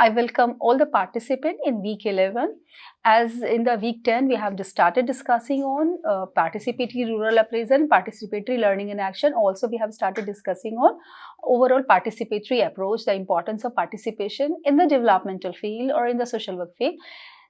I welcome all the participants in week 11. As in the week 10, we have just started discussing on participatory rural appraisal, participatory learning in action. Also, we have started discussing on overall participatory approach, the importance of participation in the developmental field or in the social work field.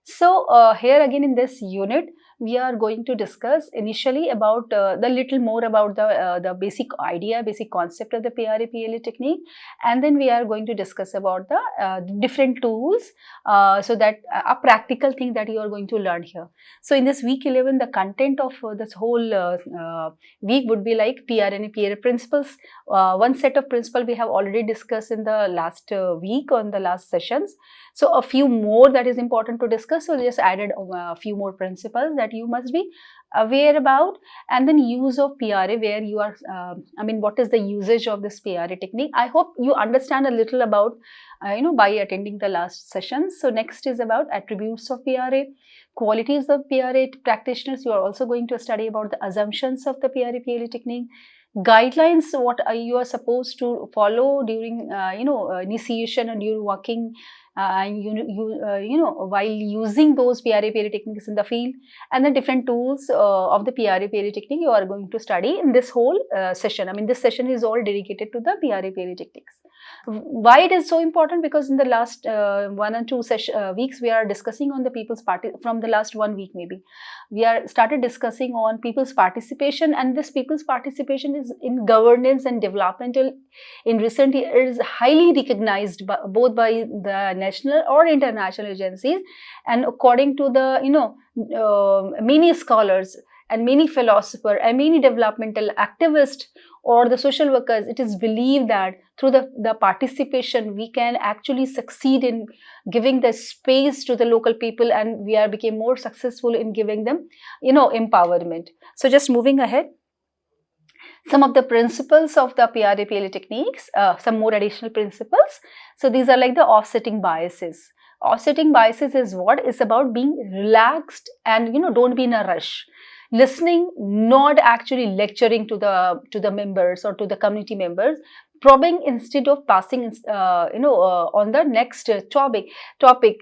So here again in this unit, we are going to discuss initially about the little more about the basic idea, basic concept of the PRA-PLA technique, and then we are going to discuss about the different tools, so that a practical thing that you are going to learn here. So in this week 11, the content of this whole week would be like PRA and PRA principles. One set of principles we have already discussed in the last week on the last sessions. So a few more that is important to discuss. So just added a few more principles that you must be aware about, and then use of PRA, where you are, what is the usage of this PRA technique. I hope you understand a little about, by attending the last sessions. So next is about attributes of PRA, qualities of PRA practitioners. You are also going to study about the assumptions of the PRA-PLA technique, guidelines, what you are supposed to follow during, initiation and during working, while using those PRA-PLA techniques in the field, and the different tools of the PRA-PLA technique you are going to study in this whole session. This session is all dedicated to the PRA-PLA techniques. Why it is so important? Because in the last 1 and 2 weeks, we are discussing on the people's party. From the last 1 week, maybe we are started discussing on people's participation, and this people's participation is in governance and developmental in recent years highly recognized both by the national or international agencies, and according to the many scholars and many philosophers and many developmental activists or the social workers, it is believed that through the participation, we can actually succeed in giving the space to the local people, and we are became more successful in giving them, empowerment. So just moving ahead, some of the principles of the PRA-PLA techniques, some more additional principles. So these are like the offsetting biases. Offsetting biases is what is about being relaxed and don't be in a rush. Listening, not actually lecturing to the members or to the community members, probing instead of passing on the next topic.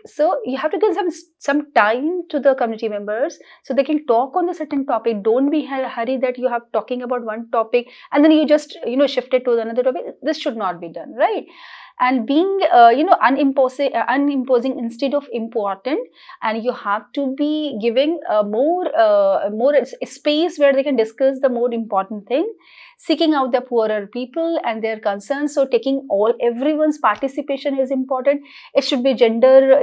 So you have to give some time to the community members so they can talk on the certain topic. Don't be in a hurry that you have talking about one topic and then you just shift it to another topic. This should not be done, right? And being unimposing instead of important, and you have to be giving more space where they can discuss the more important thing, seeking out the poorer people and their concerns. So taking everyone's participation is important. It should be gender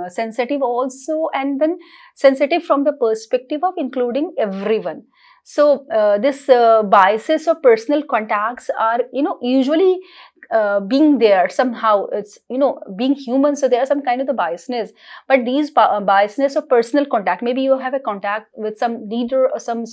sensitive also, and then sensitive from the perspective of including everyone. So this biases of personal contacts are usually being there somehow. It's being human, so there are some kind of the biasness, but these biasness of personal contact, maybe you have a contact with some leader or some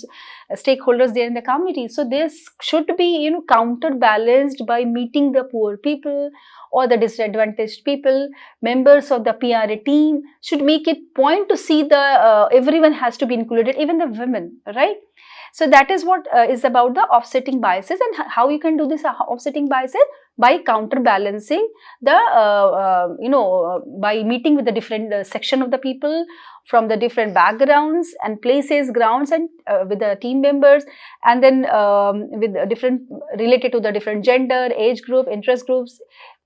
stakeholders there in the community, so this should be counterbalanced by meeting the poor people or the disadvantaged people. Members of the PRA team should make it point to see the everyone has to be included, even the women, right? So that is what is about the offsetting biases, and how you can do this offsetting biases by counterbalancing the by meeting with the different section of the people from the different backgrounds and places, grounds, and with the team members, and then with different related to the different gender, age group, interest groups.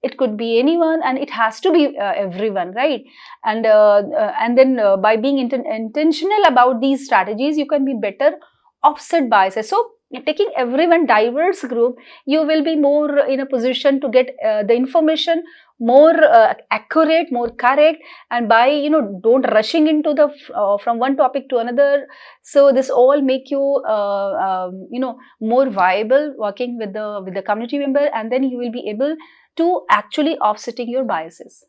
It could be anyone, and it has to be everyone, right? And then by being intentional about these strategies, you can be better offset biases. So taking everyone diverse group, you will be more in a position to get the information more accurate, more correct, and by don't rushing into the from one topic to another. So this all make you more viable working with the community member, and then you will be able to actually offsetting your biases.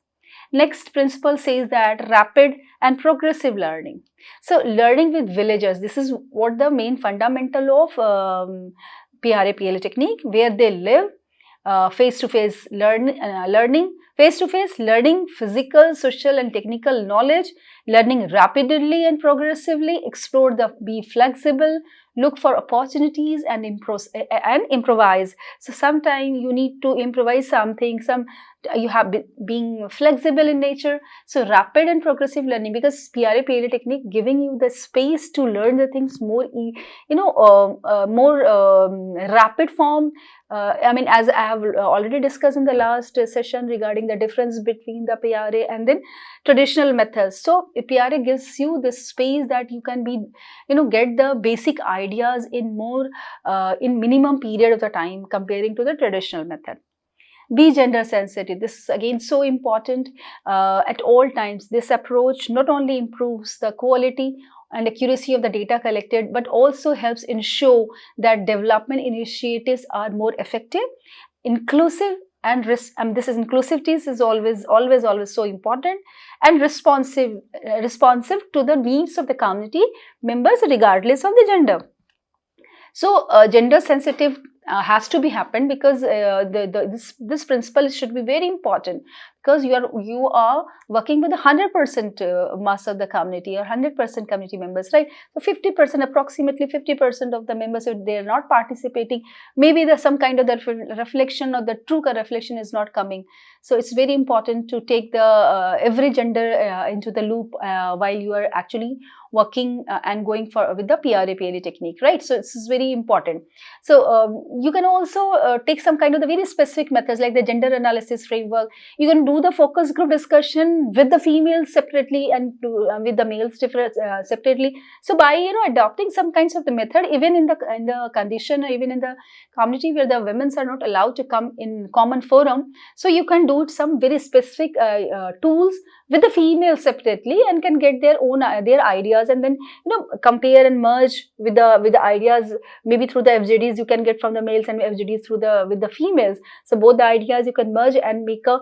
Next principle says that rapid and progressive learning. So learning with villagers, this is what the main fundamental of PRA-PLA technique, where they live, face-to-face learning Face-to-face learning, physical, social and technical knowledge, learning rapidly and progressively, be flexible, look for opportunities and improvise. So sometimes you need to improvise something, you have being flexible in nature. So rapid and progressive learning, because PRA technique giving you the space to learn the things more, more rapid form. I mean, as I have already discussed in the last session regarding the difference between the PRA and then traditional methods. So PRA gives you this space that you can be, get the basic ideas in more, in minimum period of the time comparing to the traditional method. Be gender sensitive. This is again so important at all times. This approach not only improves the quality and accuracy of the data collected, but also helps ensure that development initiatives are more effective, inclusive, and this is inclusivity is always so important, and responsive to the needs of the community members regardless of the gender. So gender sensitive has to be happened, because this principle should be very important, because you are working with 100% mass of the community or 100% community members, right? So 50%, approximately 50% of the members, if they are not participating, maybe there's some kind of the reflection, or the true reflection is not coming. So it's very important to take the every gender into the loop while you are actually working and going with the PRA technique, right? So this is very important. So you can also take some kind of the very specific methods like the gender analysis framework. You can do the focus group discussion with the females separately and with the males separately. So by adopting some kinds of the method, even in the condition, or even in the community where the women are not allowed to come in common forum, so you can do some very specific tools with the females separately, and can get their own their ideas, and then compare and merge with the ideas. Maybe through the FGDs you can get from the males, and FGDs with the females. So both the ideas you can merge and make a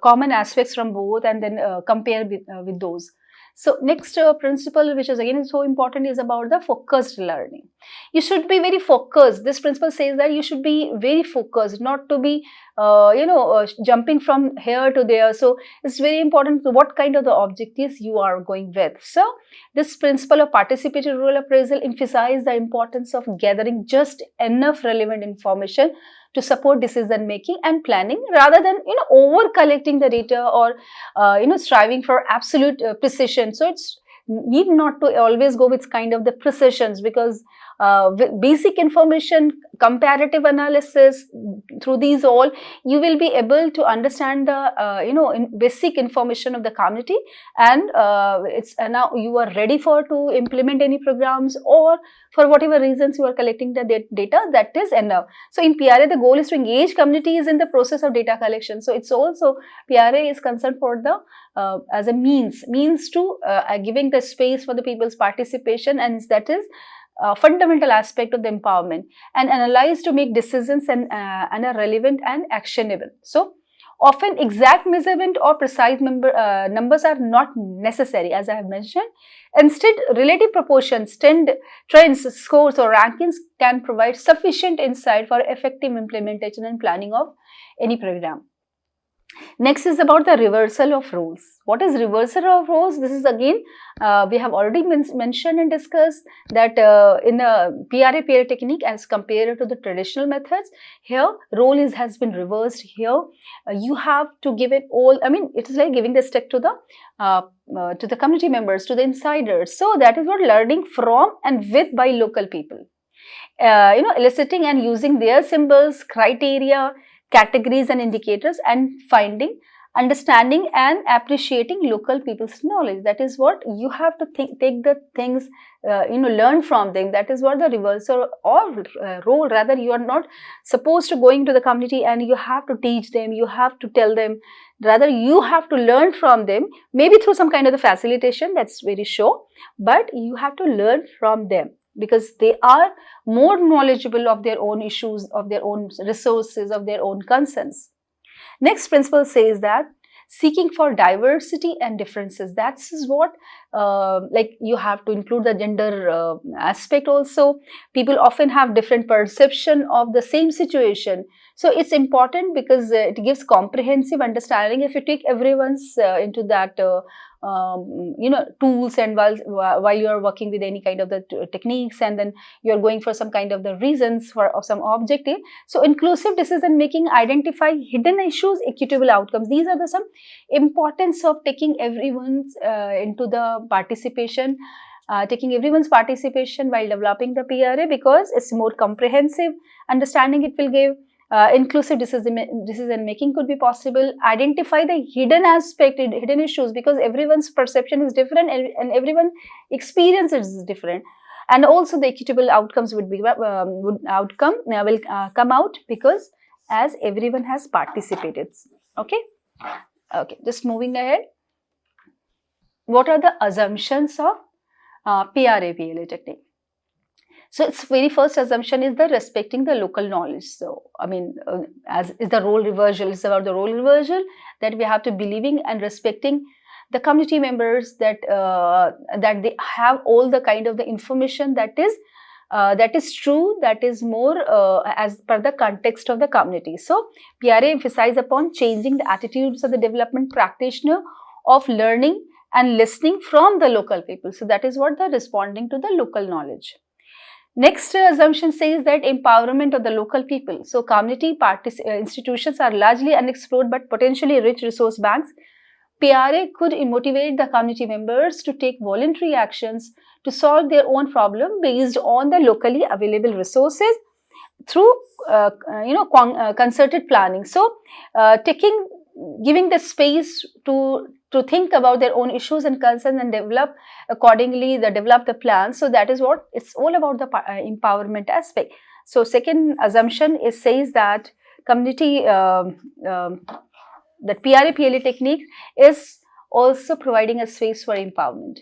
common aspects from both, and then compare with those. So next principle, which is again so important, is about the focused learning. You should be very focused. This principle says that you should be very focused, not to be jumping from here to there. So it's very important what kind of the objectives you are going with. So this principle of participatory role appraisal emphasizes the importance of gathering just enough relevant information to support decision making and planning, rather than over collecting the data, or striving for absolute precision. So it's need not to always go with kind of the precisions, because basic information, comparative analysis, through these all you will be able to understand the basic information of the community, and now you are ready to implement any programs, or for whatever reasons you are collecting the data, that is enough. So in PRA the goal is to engage communities in the process of data collection. So it's also PRA is concerned for the as a means to giving the space for the people's participation, and that is fundamental aspect of the empowerment, and analyze to make decisions and are relevant and actionable. So often exact measurement or precise numbers are not necessary, as I have mentioned. Instead, relative proportions, trends, scores or rankings can provide sufficient insight for effective implementation and planning of any program. Next is about the reversal of roles. What is reversal of roles? This is again, we have already mentioned and discussed that in the PRA technique as compared to the traditional methods, here role has been reversed. Here you have to give it all, I mean it is like giving the stick to the community members, to the insiders. So that is what learning from and with by local people. Eliciting and using their symbols, criteria, categories and indicators, and understanding and appreciating local people's knowledge. That is what you have to take the things, learn from them. That is what the reversal or role. Rather, you are not supposed to going to the community and you have to teach them, you have to tell them. Rather, you have to learn from them, maybe through some kind of the facilitation, that's very sure, but you have to learn from them, because they are more knowledgeable of their own issues, of their own resources, of their own concerns. Next principle says that seeking for diversity and differences. That is what like you have to include the gender aspect also. People often have different perception of the same situation. So it's important because it gives comprehensive understanding. If you take everyone's into that tools, and while you are working with any kind of the techniques, and then you are going for some kind of the reasons for some objective. So inclusive decision making, identify hidden issues, equitable outcomes. These are the some importance of taking everyone's into the participation, taking everyone's participation while developing the PRA, because it's more comprehensive understanding it will give. Inclusive decision making could be possible. Identify the hidden aspect, hidden issues, because everyone's perception is different, and everyone experience is different. And also the equitable outcomes will come out, because as everyone has participated. Okay, just moving ahead. What are the assumptions of PRA-PLA technique? So its very first assumption is the respecting the local knowledge. So I mean, as is the role reversal, it's about the role reversal, that we have to believing and respecting the community members, that that they have all the kind of the information that is true, that is more as per the context of the community. So PRA emphasize upon changing the attitudes of the development practitioner of learning and listening from the local people. So that is what the responding to the local knowledge. Next assumption says that empowerment of the local people. So community institutions are largely unexplored but potentially rich resource banks. PRA could motivate the community members to take voluntary actions to solve their own problem based on the locally available resources through concerted planning. So giving the space to think about their own issues and concerns and develop accordingly, develop the plan. So that is what it's all about, the empowerment aspect. So second assumption says that community, that PRA-PLA technique is also providing a space for empowerment.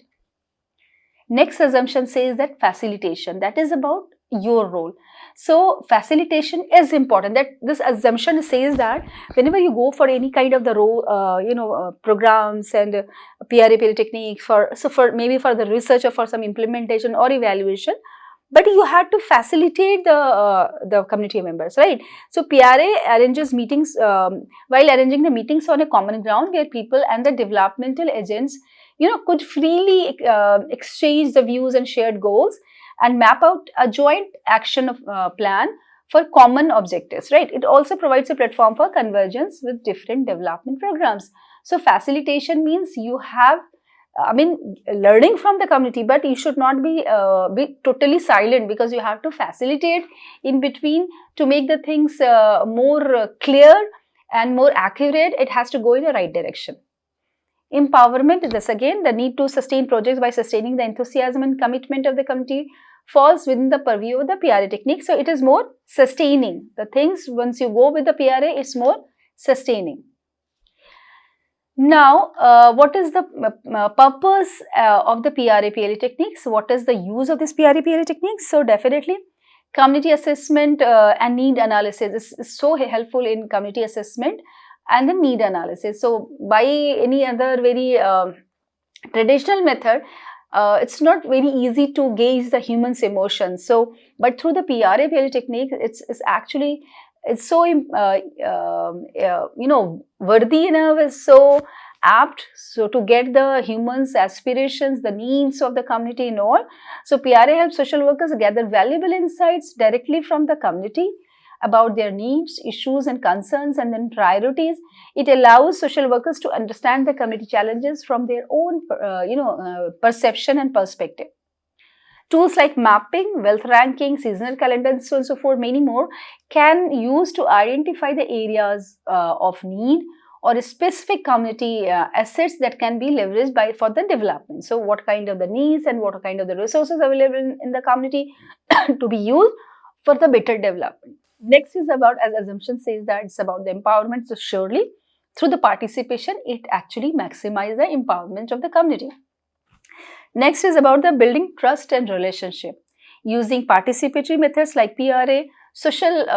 Next assumption says that facilitation, that is about your role. So facilitation is important. That this assumption says that whenever you go for any kind of the role, programs and PRA-PLA technique for maybe for the research or for some implementation or evaluation, but you have to facilitate the community members, right? So PRA arranges meetings, while arranging the meetings on a common ground where people and the developmental agents, could freely exchange the views and shared goals and map out a joint action plan for common objectives, right? It also provides a platform for convergence with different development programs. So facilitation means you have, learning from the community, but you should not be totally silent, because you have to facilitate in between to make the things more clear and more accurate. It has to go in the right direction. Empowerment, this again, the need to sustain projects by sustaining the enthusiasm and commitment of the community falls within the purview of the PRA technique. So it is more sustaining the things. Once you go with the PRA, it's more sustaining. Now, what is the purpose of the PRA-PLA techniques? What is the use of this PRA-PLA techniques? So definitely, community assessment and need analysis is so helpful in community assessment and the need analysis. So by any other very traditional method, it's not very easy to gauge the human's emotions. So, but through the PRA-PLA technique, it's actually, it's so worthy enough, is so apt, so to get the humans' aspirations, the needs of the community and all. So PRA helps social workers gather valuable insights directly from the community about their needs, issues and concerns, and then priorities. It allows social workers to understand the community challenges from their own perception and perspective. Tools like mapping, wealth ranking, seasonal calendar, and so on and so forth, many more, can use to identify the areas of need or specific community assets that can be leveraged for the development. So what kind of the needs and what kind of the resources available in the community to be used for the better development. Next is about, as assumption says, that it's about the empowerment. So surely through the participation, it actually maximizes the empowerment of the community. Next is about the building trust and relationship. Using participatory methods like PRA, Social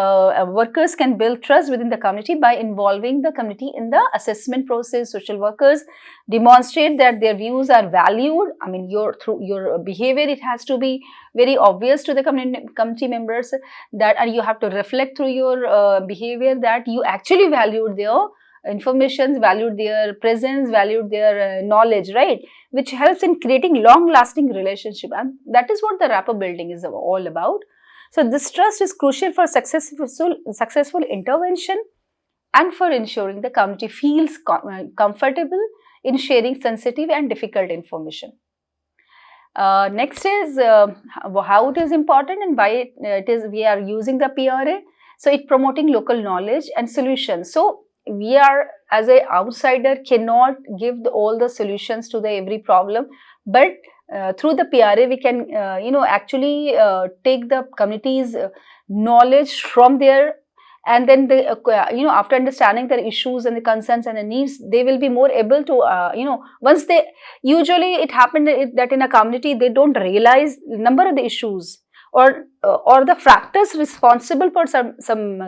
workers can build trust within the community by involving the community in the assessment process. Social workers demonstrate that their views are valued. I mean, through your behavior, it has to be very obvious to the community members that, and you have to reflect through your behavior that you actually valued their information, valued their presence, valued their knowledge, right? Which helps in creating long-lasting relationship, and that is what the rapport building is all about. So this trust is crucial for successful intervention and for ensuring the community feels comfortable in sharing sensitive and difficult information. Next is how it is important and why we are using the PRA. So it promoting local knowledge and solutions. So we are, as an outsider, cannot give all the solutions to the every problem, but through the PRA we can actually take the community's knowledge from there, and then they, after understanding their issues and the concerns and the needs, they will be more able to once they, usually it happened that in a community they don't realize number of the issues or the factors responsible for some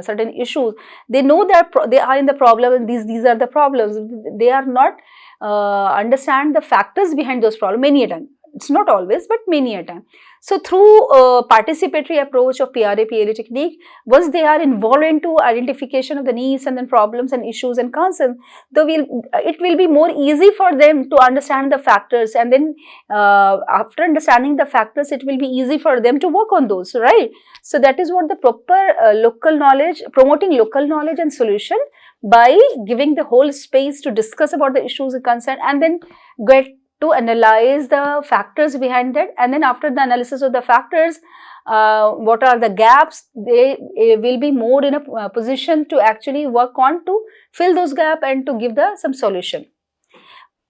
certain issues. They know that they are in the problem and these are the problems. They are not understand the factors behind those problems many a time. It's not always, but many a time. So through participatory approach of PRA technique, once they are involved into identification of the needs and then problems and issues and concerns, it will be more easy for them to understand the factors, and then after understanding the factors, it will be easy for them to work on those, right? So that is what the proper local knowledge, promoting local knowledge and solution by giving the whole space to discuss about the issues and concern, and then get to analyze the factors behind that, and then after the analysis of the factors, what are the gaps, they will be more in a position to actually work on to fill those gaps and to give some solution.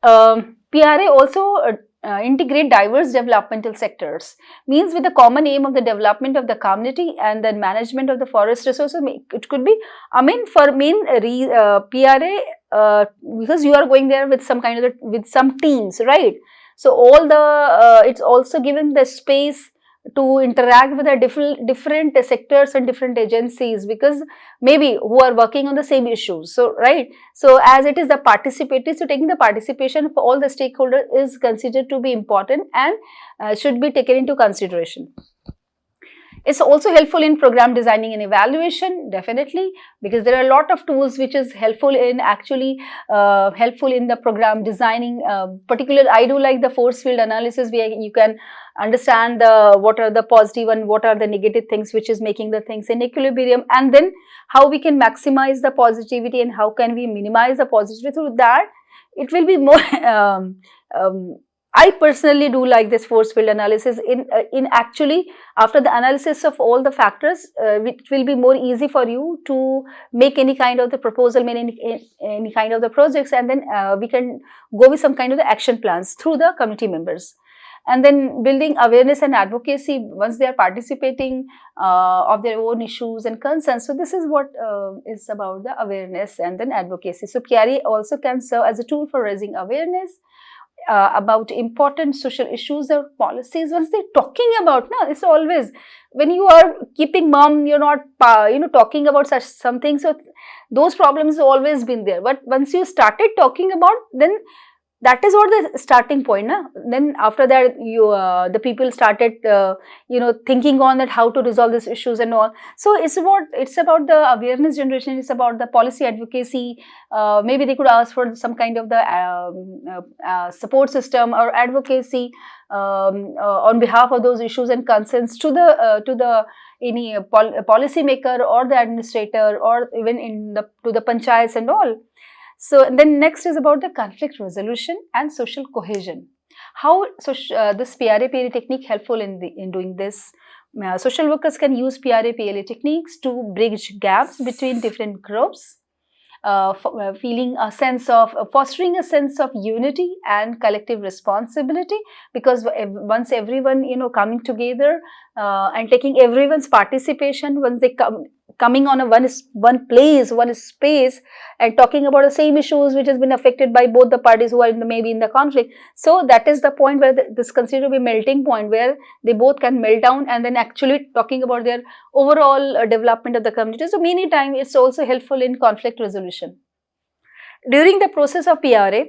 PRA also integrate diverse developmental sectors, means with the common aim of the development of the community and the management of the forest resources. It could be, I mean, for main PRA, because you are going there with some kind of with some teams, right? So all the it's also given the space to interact with the different sectors and different agencies, because maybe who are working on the same issues. So right, so as it is the participatory, so taking the participation of all the stakeholders is considered to be important and should be taken into consideration. It's also helpful in program designing and evaluation, definitely, because there are a lot of tools which is helpful in actually helpful in the program designing. Particularly, I do like the force field analysis, where you can understand what are the positive and what are the negative things which is making the things in equilibrium, and then how we can maximize the positivity and how can we minimize the positivity. Through that, it will be more I personally do like this force field analysis. In actually, after the analysis of all the factors, it will be more easy for you to make any kind of the proposal, any kind of the projects, and then we can go with some kind of the action plans through the community members. And then building awareness and advocacy once they are participating of their own issues and concerns. So this is what is about the awareness and then advocacy. So PRA also can serve as a tool for raising awareness about important social issues or policies. Once they're talking about, no, it's always when you are keeping mum, you're not talking about such something. So those problems have always been there. But once you started talking about, then that is what the starting point. Na? Then after that, you the people started thinking on that how to resolve these issues and all. So it's about the awareness generation. It's about the policy advocacy. Maybe they could ask for some kind of the support system or advocacy on behalf of those issues and concerns to the any policy maker or the administrator, or even to the panchayats and all. So then next is about the conflict resolution and social cohesion. How this PRA technique helpful in doing this? Social workers can use PRA techniques to bridge gaps between different groups, fostering a sense of unity and collective responsibility, because once everyone coming together and taking everyone's participation, once they coming on a one place, one space, and talking about the same issues which has been affected by both the parties who are maybe in the conflict. So that is the point where this considered to be a melting point, where they both can melt down and then actually talking about their overall development of the community. So many times it's also helpful in conflict resolution. During the process of PRA,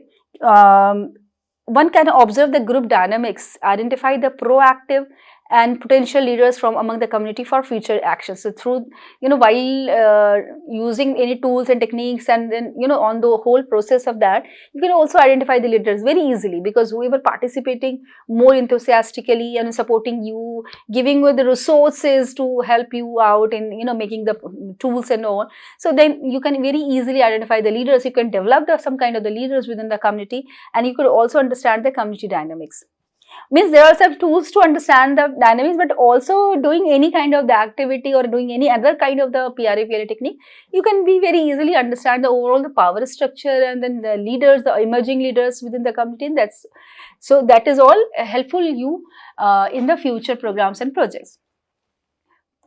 one can observe the group dynamics, identify the proactive and potential leaders from among the community for future actions. So through, while using any tools and techniques, and then, on the whole process of that, you can also identify the leaders very easily, because whoever participating more enthusiastically and supporting you, giving you the resources to help you out in, making the tools and all. So then you can very easily identify the leaders. You can develop some kind of the leaders within the community, and you could also understand the community dynamics. Means there are some tools to understand the dynamics, but also doing any kind of the activity or doing any other kind of the PRA technique, you can be very easily understand the overall the power structure, and then the leaders, the emerging leaders within the community. And that is all helpful you in the future programs and projects.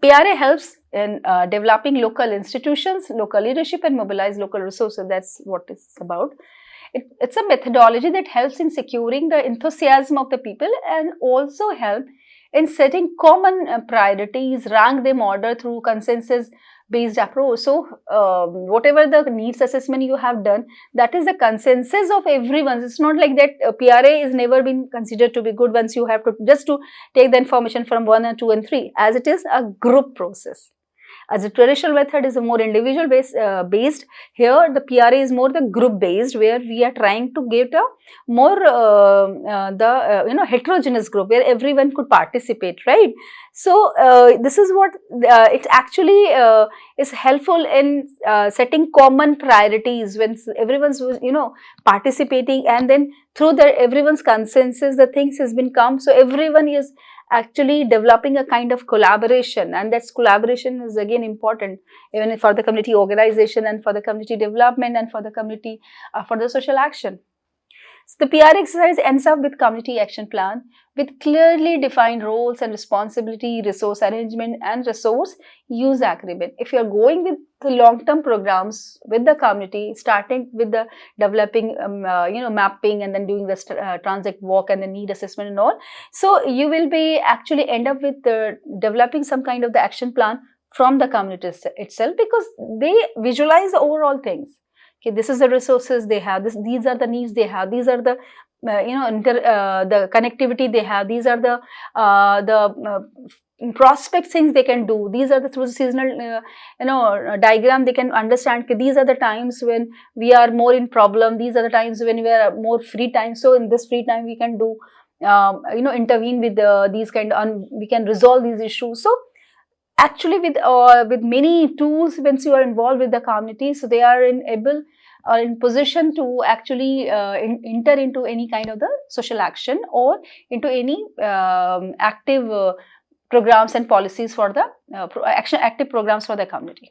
PRA helps in developing local institutions, local leadership, and mobilize local resources. That's what it's about. It's a methodology that helps in securing the enthusiasm of the people, and also help in setting common priorities, rank them order through consensus based approach. So whatever the needs assessment you have done, that is the consensus of everyone. It's not like that PRA is never been considered to be good once you have to just to take the information from 1 and 2 and 3, as it is a group process. As a traditional method is a more individual based, here the PRA is more the group based, where we are trying to get a more heterogeneous group where everyone could participate, right? So this is what it actually is helpful in setting common priorities when everyone's participating, and then through everyone's consensus the things has been come. So everyone is actually developing a kind of collaboration, and that collaboration is again important even for the community organization and for the community development and for the community for the social action. So the PR exercise ends up with community action plan with clearly defined roles and responsibility, resource arrangement, and resource use agreement. If you are going with the long-term programs with the community, starting with the developing, mapping, and then doing the transit walk and the need assessment and all, so you will be actually end up with developing some kind of the action plan from the community itself, because they visualize the overall things. Okay, this is the resources they have. These are the needs they have. These are the the connectivity they have. These are the prospect things they can do. These are the through seasonal diagram they can understand. Okay, these are the times when we are more in problem. These are the times when we are more free time. So in this free time we can do intervene with these kind of we can resolve these issues. So actually with many tools, once you are involved with the community, so they are able or in position to actually enter into any kind of the social action or into any active programs and policies for the active programs for the community.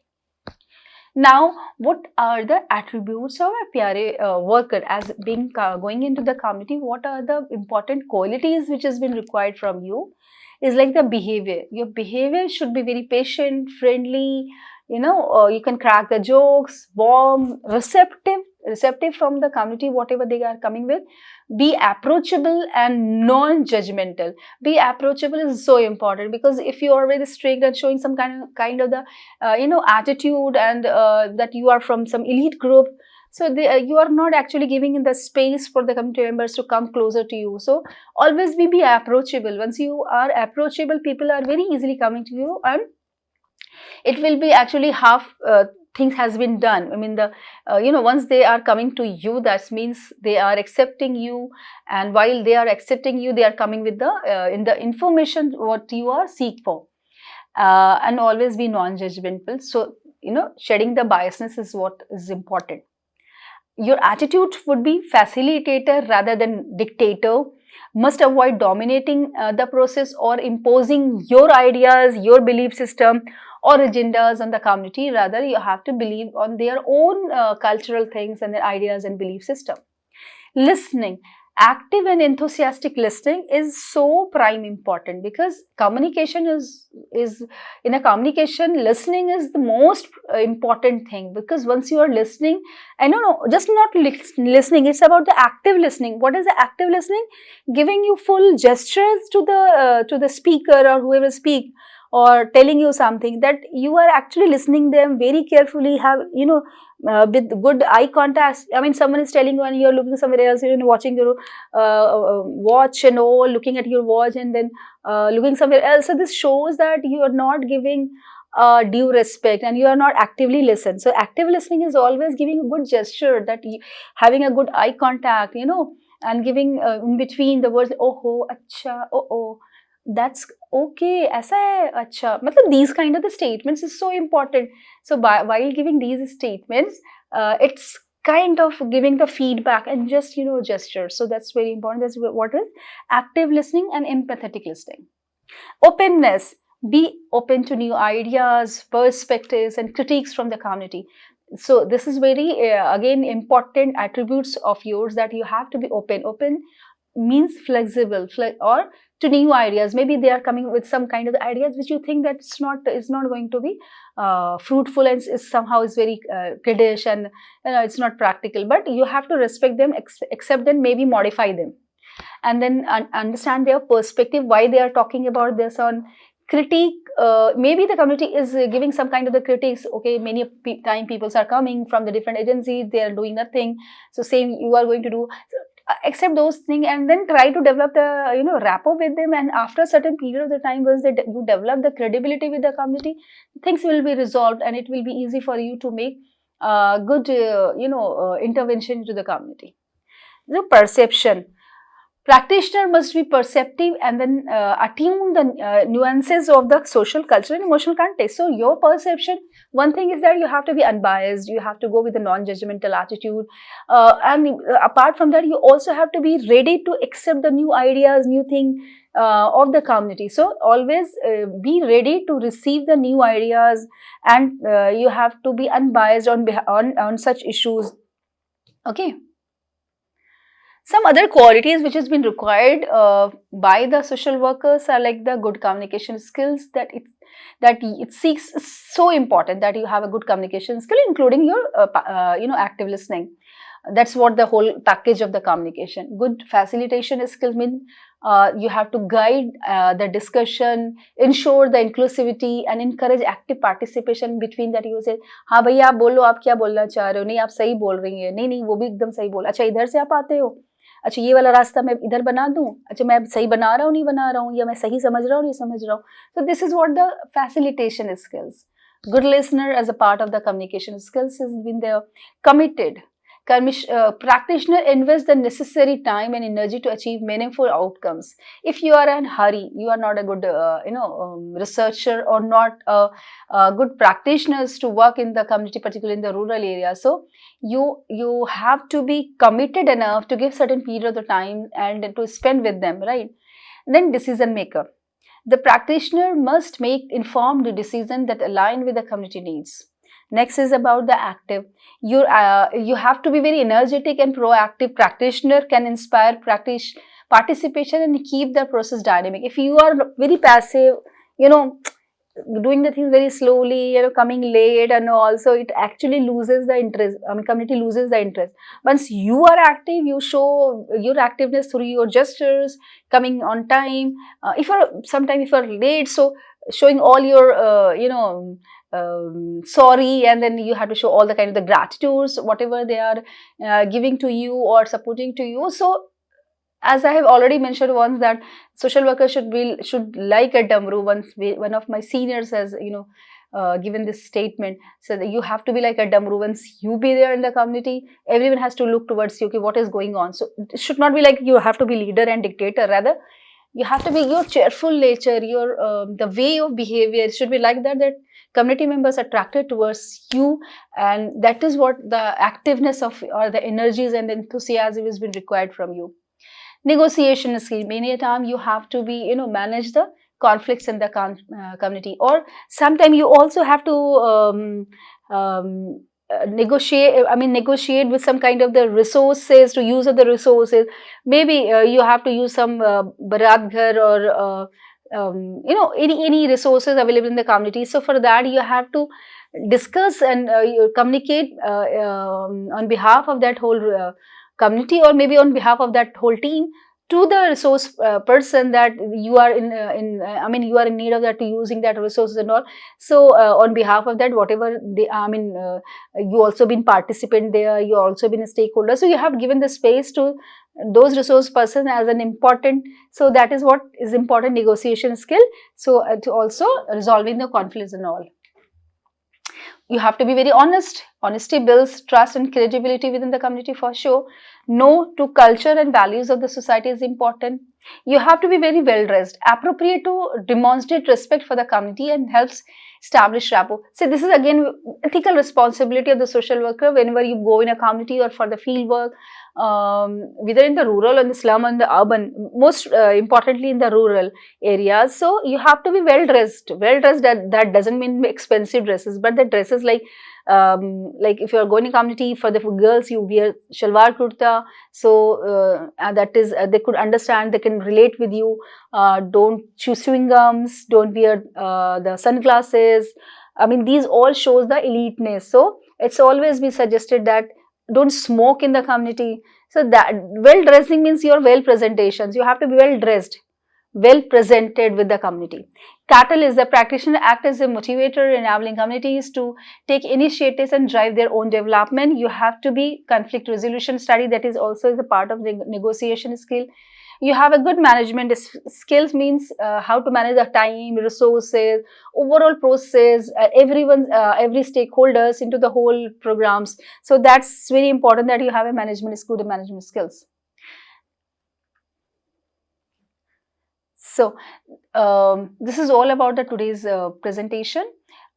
Now, what are the attributes of a PRA worker as being going into the community? What are the important qualities which has been required from you? Is like the behavior. Your behavior should be very patient, friendly, you can crack the jokes, warm, receptive from the community, whatever they are coming with. Be approachable and non-judgmental. Be approachable is so important, because if you are very strict and showing some kind of the attitude, and that you are from some elite group, so you are not actually giving in the space for the community members to come closer to you. So always be approachable. Once you are approachable, people are very easily coming to you, and it will be actually half things has been done. I mean, once they are coming to you, that means they are accepting you, and while they are accepting you, they are coming with the information what you are seek for, and always be non-judgmental. So shedding the biasness is what is important. Your attitude would be facilitator rather than dictator. Must avoid dominating the process or imposing your ideas, your belief system or agendas on the community. Rather, you have to believe on their own cultural things and their ideas and belief system. Listening. active and enthusiastic listening is so prime important, because communication is in a communication, listening is the most important thing. Because once you are listening, I don't know, just not listening, it's about the active listening. What is the active listening? Giving you full gestures to the speaker or whoever speak, or telling you something, that you are actually listening them very carefully, have, with good eye contact. I mean, someone is telling you and you're looking somewhere else, watching your watch and all, looking at your watch, and then looking somewhere else. So this shows that you are not giving due respect, and you are not actively listen. So active listening is always giving a good gesture, that you, having a good eye contact, and giving in between the words, oh ho, acha, oh, that's okay, aisa hai, acha. Matlab, these kind of the statements is so important. So while giving these statements, it's kind of giving the feedback and just, gestures. So that's very important. That's what is active listening and empathetic listening. Openness. Be open to new ideas, perspectives, and critiques from the community. So this is very, again, important attributes of yours, that you have to be open. Open means flexible, or to new ideas. Maybe they are coming with some kind of ideas which you think that is not going to be fruitful, and is somehow is very kiddish, and it's not practical. But you have to respect them, accept them, maybe modify them, and then understand their perspective, why they are talking about this. On critique, maybe the community is giving some kind of the critiques. Okay, many time people are coming from the different agencies, they are doing nothing, so same you are going to do. Accept those things, and then try to develop the rapport with them. And after a certain period of the time, once you develop the credibility with the community, things will be resolved, and it will be easy for you to make good intervention into the community. The perception. Practitioner must be perceptive and then attune the nuances of the social, cultural, and emotional context. So your perception, one thing is that you have to be unbiased, you have to go with a non-judgmental attitude, and apart from that, you also have to be ready to accept the new ideas, new thing of the community. So always be ready to receive the new ideas, and you have to be unbiased on such issues. Okay. Some other qualities which has been required by the social workers are like the good communication skills, that it seeks, so important that you have a good communication skill, including your active listening. That's what the whole package of the communication. Good facilitation skills mean you have to guide the discussion, ensure the inclusivity, and encourage active participation between that. You say, हाँ भैया आप बोलो, आप क्या बोलना चाह रहे हो, नहीं आप सही बोल रही हैं, नहीं वो भी एकदम सही बोल, अच्छा इधर से आप आते हो, अच्छा ये वाला रास्ता मैं इधर बना दूं, अच्छा मैं सही बना रहा हूँ नहीं बना रहा हूँ, या मैं सही समझ रहा हूँ नहीं समझ रहा हूँ. So this is what the facilitation skills. Good listener as a part of the communication skills has been there. Committed. Practitioner invests the necessary time and energy to achieve meaningful outcomes. If you are in a hurry, you are not a good researcher, or not a good practitioners to work in the community, particularly in the rural area. So you have to be committed enough to give certain period of time and to spend with them, right? Then decision maker. The practitioner must make informed decisions that align with the community needs. Next is about the active. You have to be very energetic and proactive. Practitioner can inspire participation and keep the process dynamic. If you are very passive, doing the things very slowly, coming late and all, so it actually loses the interest. I mean, community loses the interest. Once you are active, you show your activeness through your gestures, coming on time. If you're late, so showing all your sorry, and then you have to show all the kind of the gratitudes, whatever they are giving to you or supporting to you. So as I have already mentioned once, that social workers should like a damru. One of my seniors has given this statement, so that you have to be like a damru. Once you be there in the community, everyone has to look towards you. Okay, what is going on? So it should not be like you have to be leader and dictator. Rather, you have to be your cheerful nature, your the way of behavior. It should be like that community members are attracted towards you, and that is what the activeness of, or the energies and the enthusiasm has been required from you. Negotiation skill. Many a time you have to be manage the conflicts in the community, or sometimes you also have to negotiate with some kind of the resources, to use of the resources. Maybe you have to use some barat ghar, or any resources available in the community. So for that you have to discuss and you communicate on behalf of that whole community, or maybe on behalf of that whole team, to the resource person, that you are you are in need of that, to using that resources and all. So on behalf of that, whatever they, you also been participant there, you also been a stakeholder, so you have given the space to those resource person as an important. So that is what is important, negotiation skill. So to also resolving the conflicts and all. You have to be very honest. Honesty builds trust and credibility within the community, for sure. No to culture and values of the society is important. You have to be very well dressed, appropriate to demonstrate respect for the community and helps establish rapport. So this is again ethical responsibility of the social worker whenever you go in a community or for the field work, whether in the rural or in the slum and the urban, most importantly in the rural areas. So you have to be well dressed. Well dressed, that doesn't mean expensive dresses, but the dresses like if you are going to community, for the girls you wear shalwar kurta, so that is they could understand, they can relate with you. Don't chew chewing gums, don't wear the sunglasses. These all shows the eliteness. So it's always been suggested that don't smoke in the community. So that well dressing means your well presentations. You have to be well dressed, well presented with the community. Catalyst, the practitioner act as a motivator, enabling communities to take initiatives and drive their own development. You have to be conflict resolution study, that is also a part of the negotiation skill. You have a good management skills, means how to manage the time, resources, overall process, every stakeholders into the whole programs. So that's very important that you have a good management skills. So this is all about the today's presentation.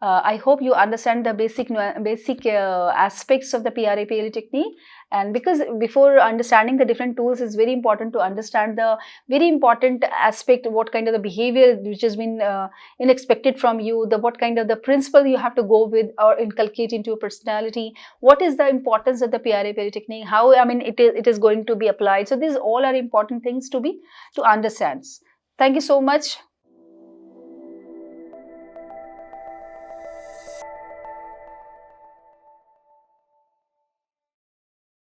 I hope you understand the basic aspects of the PRA-PLE technique. And because before understanding the different tools, it's very important to understand the very important aspect, what kind of the behavior which has been expected from you, what kind of the principle you have to go with or inculcate into your personality, what is the importance of the PRA-PLE technique, how it is going to be applied. So these all are important things to understand. Thank you so much.